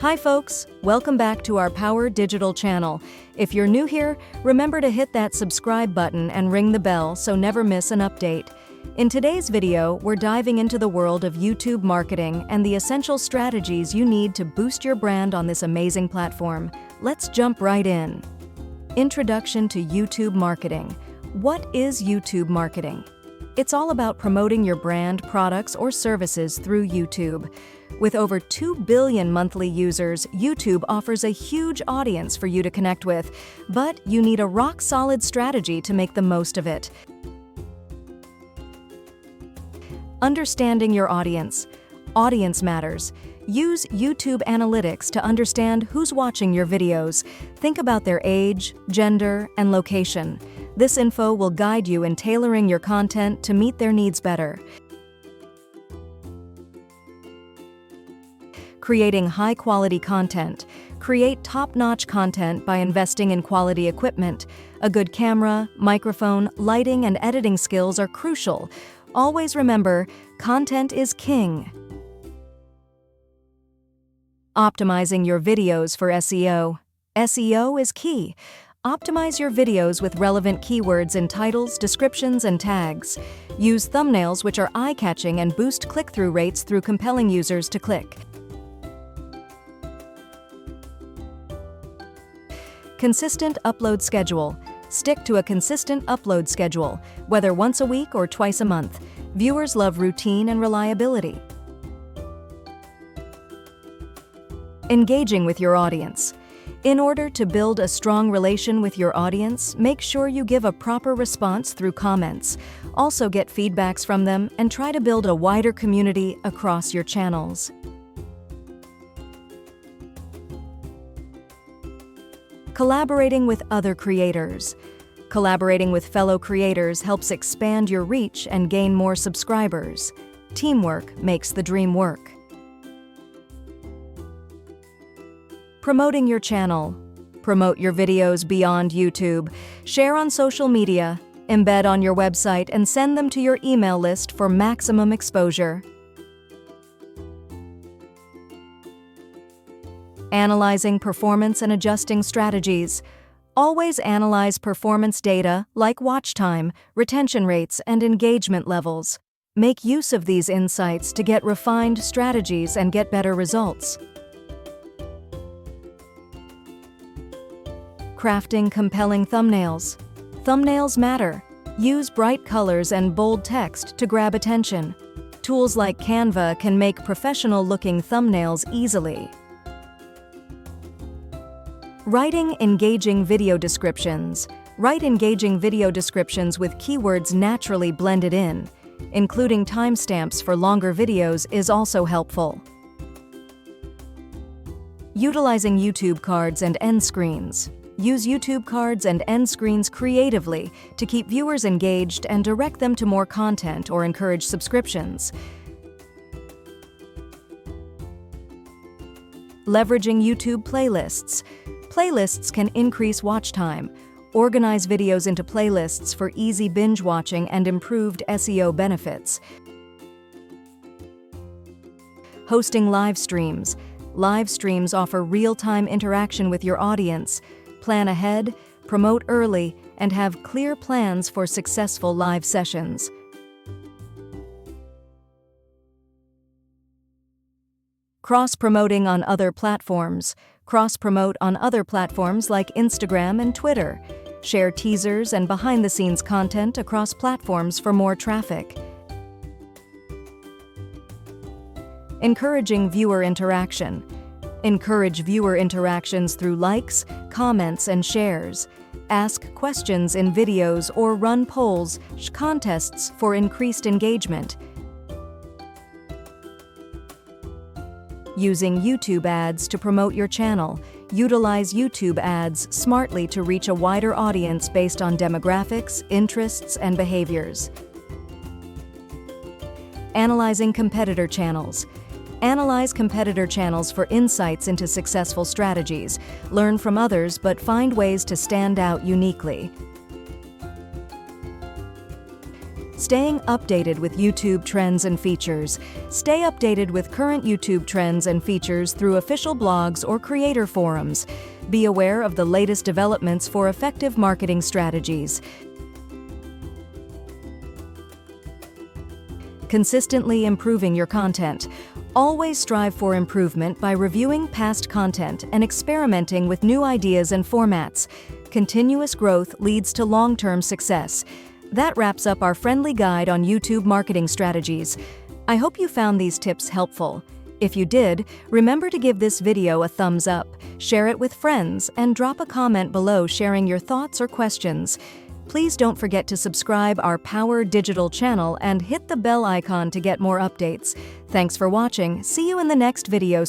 Hi folks, welcome back to our Power Digital channel. If you're new here, remember to hit that subscribe button and ring the bell so never miss an update. In today's video, we're diving into the world of YouTube marketing and the essential strategies you need to boost your brand on this amazing platform. Let's jump right in. Introduction to YouTube marketing. What is YouTube marketing? It's all about promoting your brand, products, or services through YouTube. With over 2 billion monthly users, YouTube offers a huge audience for you to connect with, but you need a rock-solid strategy to make the most of it. Understanding your audience. Audience matters. Use YouTube analytics to understand who's watching your videos. Think about their age, gender, and location. This info will guide you in tailoring your content to meet their needs better. Creating high-quality content. Create top-notch content by investing in quality equipment. A good camera, microphone, lighting, and editing skills are crucial. Always remember, content is king. Optimizing your videos for SEO. SEO is key. Optimize your videos with relevant keywords in titles, descriptions, and tags. Use thumbnails which are eye-catching and boost click-through rates through compelling users to click. Consistent upload schedule. Stick to a consistent upload schedule, whether once a week or twice a month. Viewers love routine and reliability. Engaging with your audience. In order to build a strong relation with your audience, make sure you give a proper response through comments. Also get feedbacks from them and try to build a wider community across your channels. Collaborating with other creators. Collaborating with fellow creators helps expand your reach and gain more subscribers. Teamwork makes the dream work. Promoting your channel. Promote your videos beyond YouTube. Share on social media, embed on your website, and send them to your email list for maximum exposure. Analyzing performance and adjusting strategies. Always analyze performance data like watch time, retention rates, and engagement levels. Make use of these insights to get refined strategies and get better results. Crafting compelling thumbnails. Thumbnails matter. Use bright colors and bold text to grab attention. Tools like Canva can make professional-looking thumbnails easily. Writing engaging video descriptions. Write engaging video descriptions with keywords naturally blended in. Including timestamps for longer videos is also helpful. Utilizing YouTube cards and end screens. Use YouTube cards and end screens creatively to keep viewers engaged and direct them to more content or encourage subscriptions. Leveraging YouTube playlists. Playlists can increase watch time. Organize videos into playlists for easy binge watching and improved SEO benefits. Hosting live streams. Live streams offer real-time interaction with your audience. Plan ahead, promote early, and have clear plans for successful live sessions. Cross-promoting on other platforms. Cross-promote on other platforms like Instagram and Twitter. Share teasers and behind-the-scenes content across platforms for more traffic. Encouraging viewer interaction. Encourage viewer interactions through likes, comments, and shares. Ask questions in videos or run polls, contests for increased engagement. Using YouTube ads to promote your channel. Utilize YouTube ads smartly to reach a wider audience based on demographics, interests, and behaviors. Analyzing competitor channels. Analyze competitor channels for insights into successful strategies. Learn from others, but find ways to stand out uniquely. Staying updated with YouTube trends and features. Stay updated with current YouTube trends and features through official blogs or creator forums. Be aware of the latest developments for effective marketing strategies. Consistently improving your content. Always strive for improvement by reviewing past content and experimenting with new ideas and formats. Continuous growth leads to long-term success. That wraps up our friendly guide on YouTube marketing strategies. I hope you found these tips helpful. If you did, remember to give this video a thumbs up, share it with friends, and drop a comment below sharing your thoughts or questions. Please don't forget to subscribe our Power Digital channel and hit the bell icon to get more updates. Thanks for watching. See you in the next video.